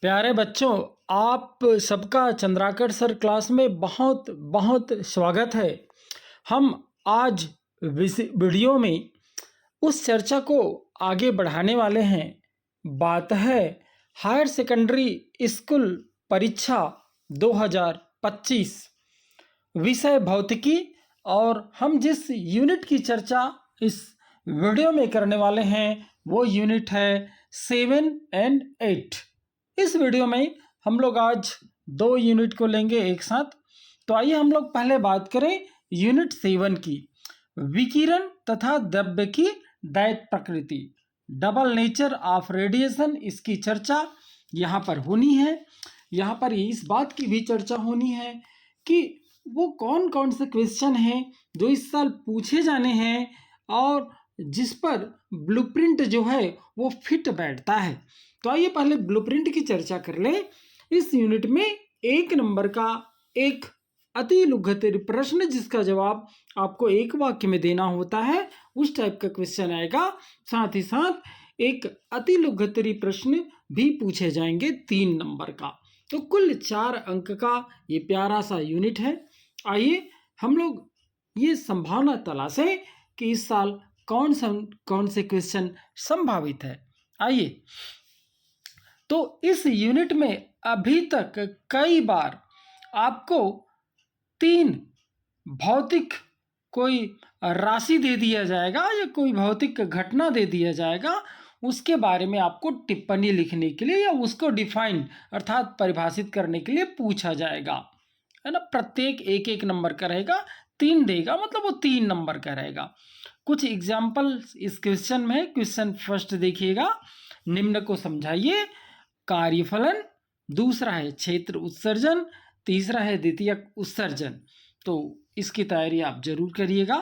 प्यारे बच्चों, आप सबका चंद्राकर सर क्लास में बहुत बहुत स्वागत है। हम आज वीडियो में उस चर्चा को आगे बढ़ाने वाले हैं। बात है हायर सेकेंडरी स्कूल परीक्षा 2025, विषय भौतिकी। और हम जिस यूनिट की चर्चा इस वीडियो में करने वाले हैं वो यूनिट है 7 एंड 8। इस वीडियो में हम लोग आज 2 यूनिट को लेंगे एक साथ। तो आइए हम लोग पहले बात करें यूनिट 7 की, विकिरण तथा द्रव्य की दैत प्रकृति, डबल नेचर ऑफ रेडिएशन। इसकी चर्चा यहाँ पर होनी है। यहाँ पर इस बात की भी चर्चा होनी है कि वो कौन कौन से क्वेश्चन हैं जो इस साल पूछे जाने हैं और जिस पर ब्लूप्रिंट जो है वो फिट बैठता है। तो आइए पहले ब्लूप्रिंट की चर्चा कर लें। इस यूनिट में 1 नंबर का एक अति लघुत्तरीय प्रश्न जिसका जवाब आपको एक वाक्य में देना होता है, उस टाइप का क्वेश्चन आएगा। साथ ही साथ एक अति लघुत्तरीय प्रश्न भी पूछे जाएंगे 3 नंबर का। तो कुल 4 अंक का ये प्यारा सा यूनिट है। आइए हम लोग ये संभावना तलाशें कि इस साल कौन से क्वेश्चन संभावित है। आइए, तो इस यूनिट में अभी तक कई बार आपको 3 भौतिक कोई राशि दे दिया जाएगा या कोई भौतिक घटना दे दिया जाएगा, उसके बारे में आपको टिप्पणी लिखने के लिए या उसको डिफाइन अर्थात परिभाषित करने के लिए पूछा जाएगा, है ना। प्रत्येक एक एक नंबर का रहेगा, 3 देगा मतलब वो 3 नंबर का रहेगा। कुछ एग्जाम्पल इस क्वेश्चन में। क्वेश्चन फर्स्ट देखिएगा, निम्न को समझाइए। कार्यफलन, दूसरा है क्षेत्र उत्सर्जन, तीसरा है द्वितीयक उत्सर्जन। तो इसकी तैयारी आप जरूर करिएगा।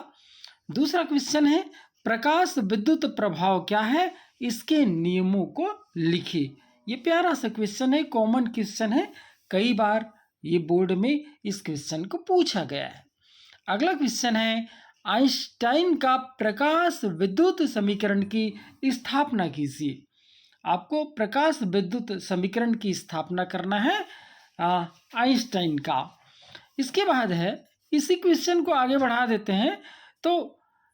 दूसरा क्वेश्चन है प्रकाश विद्युत प्रभाव क्या है, इसके नियमों को लिखिए। ये प्यारा सा क्वेश्चन है, कॉमन क्वेश्चन है, कई बार ये बोर्ड में इस क्वेश्चन को पूछा गया है। अगला क्वेश्चन है आइंस्टाइन का प्रकाश विद्युत समीकरण की स्थापना कीजिए। आपको प्रकाश विद्युत समीकरण की स्थापना करना है आइंस्टाइन का। इसके बाद है, इसी क्वेश्चन को आगे बढ़ा देते हैं। तो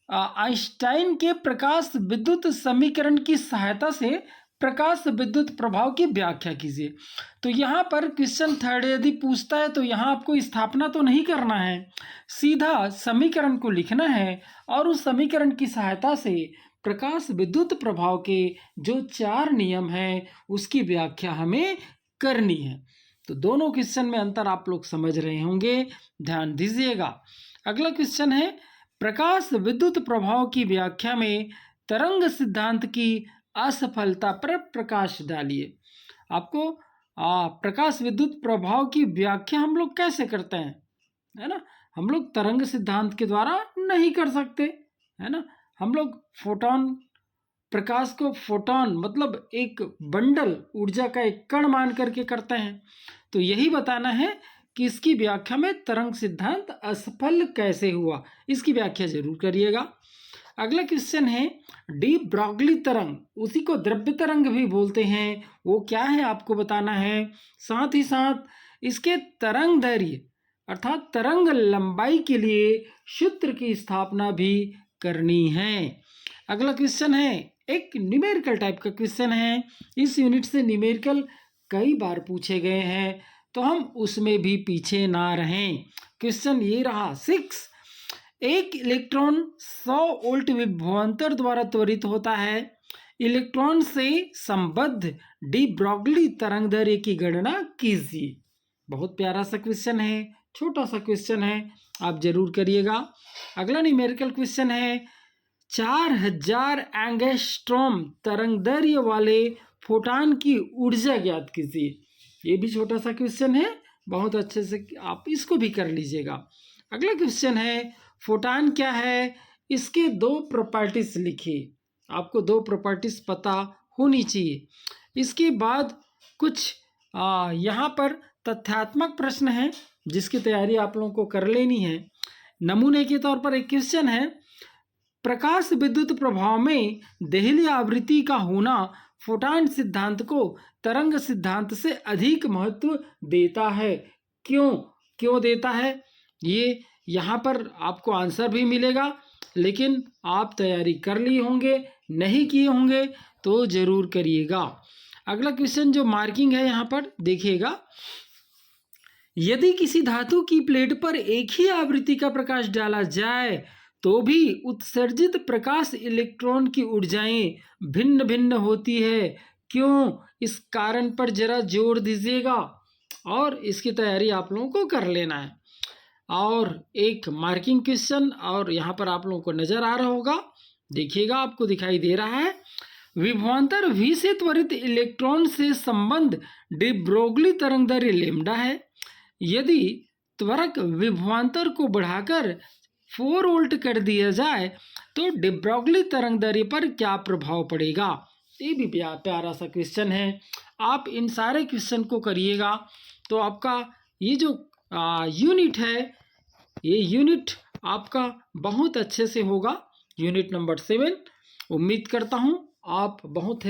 आइंस्टाइन के प्रकाश विद्युत समीकरण की सहायता से प्रकाश विद्युत प्रभाव की व्याख्या कीजिए। तो यहाँ पर क्वेश्चन थर्ड यदि पूछता है तो यहाँ आपको स्थापना तो नहीं करना है, सीधा समीकरण को लिखना है और उस समीकरण की सहायता से प्रकाश विद्युत प्रभाव के जो 4 नियम हैं उसकी व्याख्या हमें करनी है। तो दोनों क्वेश्चन में अंतर आप लोग समझ रहे होंगे, ध्यान दीजिएगा। अगला क्वेश्चन है प्रकाश विद्युत प्रभाव की व्याख्या में तरंग सिद्धांत की असफलता पर प्रकाश डालिए। आपको प्रकाश विद्युत प्रभाव की व्याख्या हम लोग कैसे करते हैं, है ना। हम लोग तरंग सिद्धांत के द्वारा नहीं कर सकते, है ना। हम लोग फोटोन, प्रकाश को फोटोन मतलब एक बंडल ऊर्जा का एक कण मान करके करते हैं। तो यही बताना है कि इसकी व्याख्या में तरंग सिद्धांत असफल कैसे हुआ, इसकी व्याख्या जरूर करिएगा। अगला क्वेश्चन है डी ब्रॉगली तरंग, उसी को द्रव्य तरंग भी बोलते हैं, वो क्या है आपको बताना है। साथ ही साथ इसके तरंग दैर्घ्य अर्थात तरंग लंबाई के लिए सूत्र की स्थापना भी करनी है। अगला क्वेश्चन है एक न्यूमेरिकल टाइप का क्वेश्चन है। इस यूनिट से न्यूमेरिकल कई बार पूछे गए हैं, तो हम उसमें भी पीछे ना रहें। क्वेश्चन ये रहा 6, एक इलेक्ट्रॉन 100 वोल्ट विभवांतर द्वारा त्वरित होता है, इलेक्ट्रॉन से संबद्ध डी ब्रॉगली तरंगदैर्घ्य की गणना कीजिए। बहुत प्यारा सा क्वेश्चन है, छोटा सा क्वेश्चन है, आप जरूर करिएगा। अगला न्यूमेरिकल क्वेश्चन है 4000 एंगस्ट्रॉम तरंगदैर्घ्य वाले फोटॉन की ऊर्जा ज्ञात कीजिए। ये भी छोटा सा क्वेश्चन है, बहुत अच्छे से आप इसको भी कर लीजिएगा। अगला क्वेश्चन है फोटॉन क्या है, इसके 2 प्रॉपर्टीज लिखिए। आपको 2 प्रॉपर्टीज पता होनी चाहिए। इसके बाद कुछ यहाँ पर तथ्यात्मक प्रश्न है जिसकी तैयारी आप लोगों को कर लेनी है। नमूने के तौर पर एक क्वेश्चन है प्रकाश विद्युत प्रभाव में देहली आवृत्ति का होना फोटॉन सिद्धांत को तरंग सिद्धांत से अधिक महत्व देता है। क्यों क्यों देता है, ये यहाँ पर आपको आंसर भी मिलेगा, लेकिन आप तैयारी कर लिए होंगे, नहीं किए होंगे तो ज़रूर करिएगा। अगला क्वेश्चन जो मार्किंग है यहाँ पर देखिएगा, यदि किसी धातु की प्लेट पर एक ही आवृत्ति का प्रकाश डाला जाए तो भी उत्सर्जित प्रकाश इलेक्ट्रॉन की ऊर्जाएं भिन्न भिन्न होती है। क्यों, इस कारण पर जरा जोर दीजिएगा और इसकी तैयारी आप लोगों को कर लेना है। और एक मार्किंग क्वेश्चन और यहाँ पर आप लोगों को नजर आ रहा होगा, देखिएगा आपको दिखाई दे रहा है, विभवांतर V से त्वरित इलेक्ट्रॉन से संबंध डी ब्रोगली तरंगदैर्घ्य लैम्डा है। यदि त्वरक विभवांतर को बढ़ाकर 4 वोल्ट कर दिया जाए तो डी ब्रोगली तरंगदैर्घ्य पर क्या प्रभाव पड़ेगा। ये भी प्यारा सा क्वेश्चन है। आप इन सारे क्वेश्चन को करिएगा तो आपका ये जो यूनिट है, ये यूनिट आपका बहुत अच्छे से होगा, यूनिट नंबर 7। उम्मीद करता हूँ आप बहुत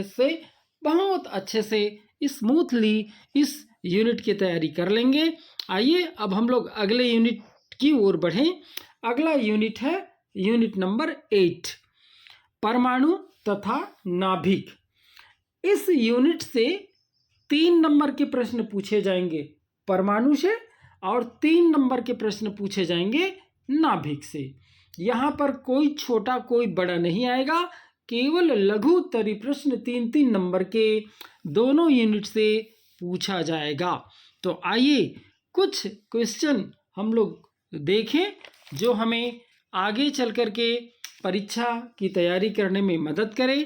अच्छे से स्मूथली इस यूनिट की तैयारी कर लेंगे। आइए अब हम लोग अगले यूनिट की ओर बढ़ें। अगला यूनिट है यूनिट नंबर 8, परमाणु तथा नाभिक। इस यूनिट से 3 नंबर के प्रश्न पूछे जाएंगे परमाणु से और 3 नंबर के प्रश्न पूछे जाएंगे नाभिक से। यहाँ पर कोई छोटा कोई बड़ा नहीं आएगा, केवल लघु उत्तरीय प्रश्न 3-3 नंबर के दोनों यूनिट से पूछा जाएगा। तो आइए कुछ क्वेश्चन हम लोग देखें जो हमें आगे चल कर के परीक्षा की तैयारी करने में मदद करे।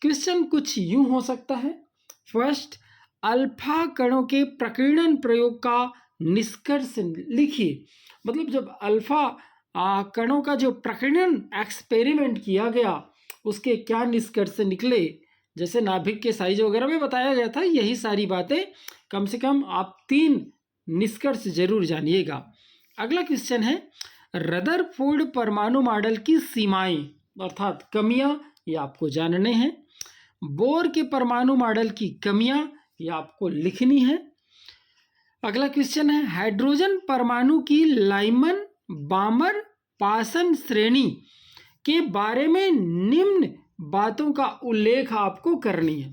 क्वेश्चन कुछ यूं हो सकता है, फर्स्ट, अल्फा कणों के प्रकीर्णन प्रयोग का निष्कर्ष लिखिए। मतलब जब अल्फा कणों का जो प्रकीर्णन एक्सपेरिमेंट किया गया उसके क्या निष्कर्ष निकले, जैसे नाभिक के साइज वगैरह में बताया गया था, यही सारी बातें कम से कम आप 3 निष्कर्ष जरूर जानिएगा। अगला क्वेश्चन है, रदरफोर्ड परमाणु मॉडल की सीमाएं अर्थात कमियां, ये आपको जानने हैं। बोर के परमाणु मॉडल की कमियां, ये आपको लिखनी है। अगला क्वेश्चन है, हाइड्रोजन परमाणु की लाइमन बामर पासन श्रेणी के बारे में निम्न बातों का उल्लेख आपको करनी है।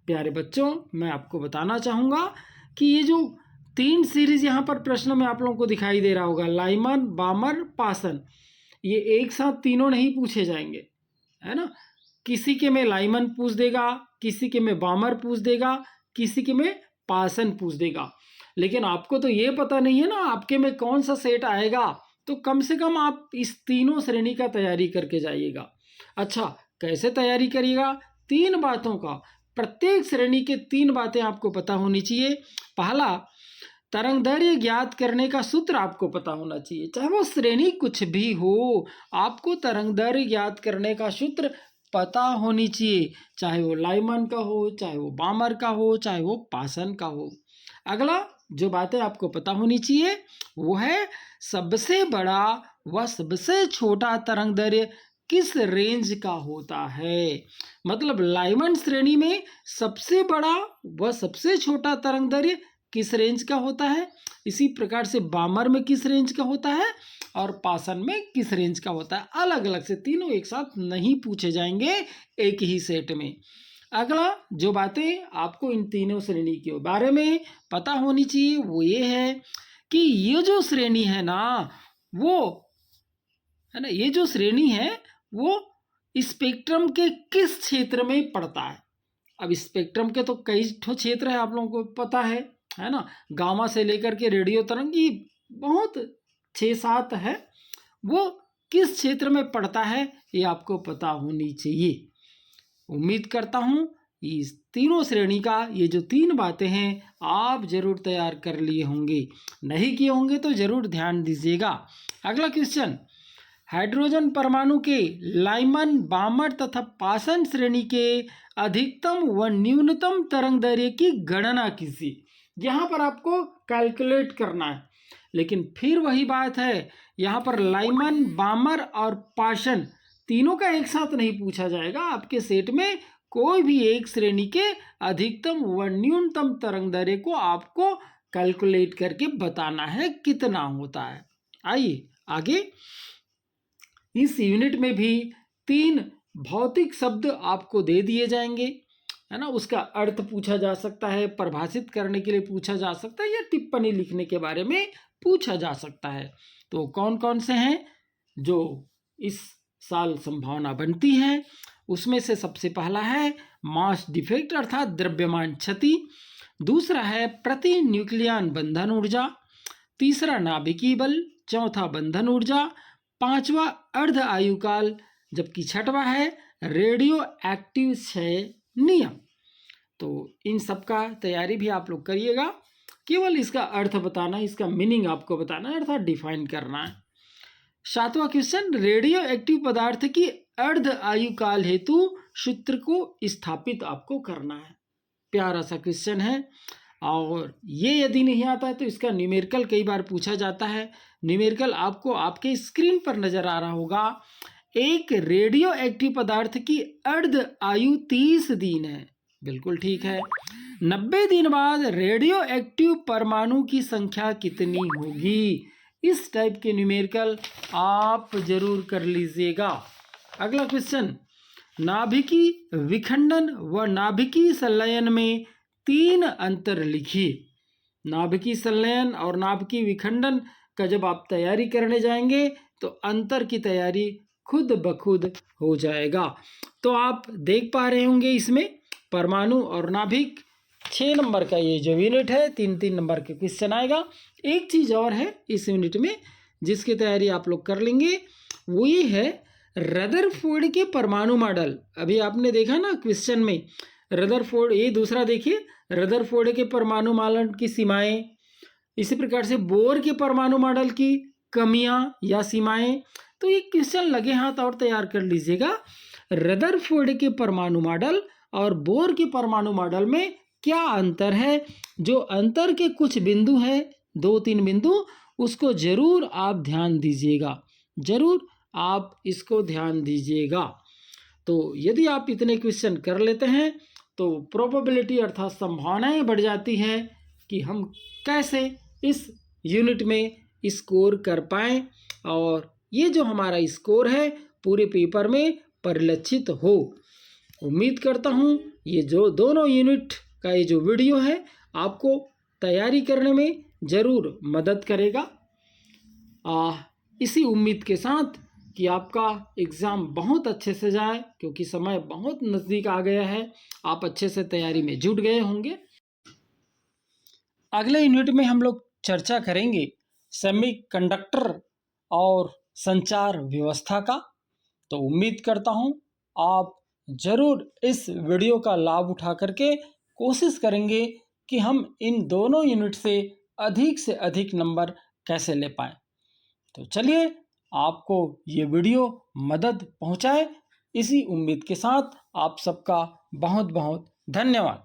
प्यारे बच्चों, मैं आपको बताना चाहूँगा कि ये जो 3 सीरीज यहाँ पर प्रश्न में आप लोगों को दिखाई दे रहा होगा, लाइमन बामर पासन, ये एक साथ तीनों नहीं पूछे जाएंगे, है ना। किसी के में लाइमन पूछ देगा, किसी के में बामर पूछ देगा, किसी के में पासन पूछ देगा, लेकिन आपको तो ये पता नहीं है ना आपके में कौन सा सेट आएगा। तो कम से कम आप इस तीनों श्रेणी का तैयारी करके जाइएगा। अच्छा, कैसे तैयारी करिएगा? 3 बातों का, प्रत्येक श्रेणी के 3 बातें आपको पता होनी चाहिए। पहला, तरंगदैर्घ्य ज्ञात करने का सूत्र आपको पता होना चाहिए, चाहे वो श्रेणी कुछ भी हो, आपको तरंगदैर्घ्य ज्ञात करने का सूत्र पता होनी चाहिए, चाहे वो लाइमन का हो, चाहे वो बामर का हो, चाहे वो पासन का हो। अगला जो बातें आपको पता होनी चाहिए वो है सबसे बड़ा व सबसे छोटा तरंगदैर्घ्य किस रेंज का होता है। मतलब लाइमन श्रेणी में सबसे बड़ा व सबसे छोटा तरंगदैर्घ्य किस रेंज का होता है, इसी प्रकार से बामर में किस रेंज का होता है और पासन में किस रेंज का होता है। अलग अलग से, तीनों एक साथ नहीं पूछे जाएंगे एक ही सेट में। अगला जो बातें आपको इन तीनों श्रेणी के बारे में पता होनी चाहिए वो ये है कि ये जो श्रेणी है ना, वो है ना, ये जो श्रेणी है वो स्पेक्ट्रम के किस क्षेत्र में पड़ता है। अब स्पेक्ट्रम के तो कई क्षेत्र है, आप लोगों को पता है ना, गामा से लेकर के रेडियो तरंग की बहुत 6-7 है, वो किस क्षेत्र में पड़ता है ये आपको पता होनी चाहिए। उम्मीद करता हूँ इस तीनों श्रेणी का ये जो 3 बातें हैं आप जरूर तैयार कर लिए होंगे, नहीं किए होंगे तो जरूर ध्यान दीजिएगा। अगला क्वेश्चन, हाइड्रोजन परमाणु के लाइमन बामर तथा पासन श्रेणी के अधिकतम व न्यूनतम तरंगदैर्घ्य की गणना कीजिए। यहाँ पर आपको कैलकुलेट करना है, लेकिन फिर वही बात है, यहाँ पर लाइमन बामर और पासन तीनों का एक साथ नहीं पूछा जाएगा। आपके सेट में कोई भी एक श्रेणी के अधिकतम व न्यूनतम तरंग दैर्ध्य को आपको कैलकुलेट करके बताना है कितना होता है। आइए आगे, इस यूनिट में भी 3 भौतिक शब्द आपको दे दिए जाएंगे, है ना। उसका अर्थ पूछा जा सकता है, परिभाषित करने के लिए पूछा जा सकता है, या टिप्पणी लिखने के बारे में पूछा जा सकता है। तो कौन कौन से हैं जो इस साल संभावना बनती है? उसमें से सबसे पहला है मास डिफेक्ट अर्थात द्रव्यमान क्षति, दूसरा है प्रति न्यूक्लियन बंधन ऊर्जा, तीसरा नाभिकीय बल, चौथा बंधन ऊर्जा, पांचवा अर्ध आयुकाल, जबकि छठवा है रेडियो एक्टिव क्षय नियम। तो इन सब का तैयारी भी आप लोग करिएगा, केवल इसका अर्थ बताना, इसका मीनिंग आपको बताना है अर्थात डिफाइन करना है। 7वां क्वेश्चन, रेडियो एक्टिव पदार्थ की अर्ध आयुकाल हेतु सूत्र को स्थापित आपको करना है। प्यारा सा क्वेश्चन है, और ये यदि नहीं आता है तो इसका न्यूमेरिकल कई बार पूछा जाता है। न्यूमेरिकल आपको आपके स्क्रीन पर नजर आ रहा होगा। एक रेडियो एक्टिव पदार्थ की अर्ध आयु 30 दिन है, बिल्कुल ठीक है। 90 दिन बाद रेडियो एक्टिव परमाणु की संख्या कितनी होगी? इस टाइप के न्यूमेरिकल आप जरूर कर लीजिएगा। अगला क्वेश्चन, नाभिकीय विखंडन व नाभिकीय संलयन में 3 अंतर लिखिए। नाभिकीय संलयन और नाभिकीय विखंडन का जब आप तैयारी करने जाएंगे तो अंतर की तैयारी खुद ब खुद हो जाएगा। तो आप देख पा रहे होंगे इसमें परमाणु और नाभिक 6 नंबर का ये जो यूनिट है 3-3 नंबर के क्वेश्चन आएगा। एक चीज़ और है इस यूनिट में जिसकी तैयारी आप लोग कर लेंगे, वो ये है रदरफोर्ड के परमाणु मॉडल। अभी आपने देखा ना क्वेश्चन में रदरफोर्ड, ये दूसरा देखिए रदरफोर्ड के परमाणु मॉडल की सीमाएं, इसी प्रकार से बोर के परमाणु मॉडल की कमियां या सीमाएं। तो ये क्वेश्चन लगे हाथ और तैयार कर लीजिएगा। रदरफोर्ड के परमाणु मॉडल और बोर के परमाणु मॉडल में क्या अंतर है? जो अंतर के कुछ बिंदु हैं, 2-3 बिंदु, उसको जरूर आप ध्यान दीजिएगा, जरूर आप इसको ध्यान दीजिएगा। तो यदि आप इतने क्वेश्चन कर लेते हैं तो प्रोबेबिलिटी अर्थात संभावनाएं बढ़ जाती हैं कि हम कैसे इस यूनिट में स्कोर कर पाएँ, और ये जो हमारा स्कोर है पूरे पेपर में परिलक्षित हो। उम्मीद करता हूँ ये जो दोनों यूनिट का ये जो वीडियो है आपको तैयारी करने में ज़रूर मदद करेगा। इसी उम्मीद के साथ कि आपका एग्ज़ाम बहुत अच्छे से जाए, क्योंकि समय बहुत नज़दीक आ गया है, आप अच्छे से तैयारी में जुट गए होंगे। अगले यूनिट में हम लोग चर्चा करेंगे सेमीकंडक्टर और संचार व्यवस्था का। तो उम्मीद करता हूँ आप ज़रूर इस वीडियो का लाभ उठा करके कोशिश करेंगे कि हम इन दोनों यूनिट से अधिक नंबर कैसे ले पाएँ। तो चलिए, आपको ये वीडियो मदद पहुँचाए, इसी उम्मीद के साथ आप सबका बहुत बहुत धन्यवाद।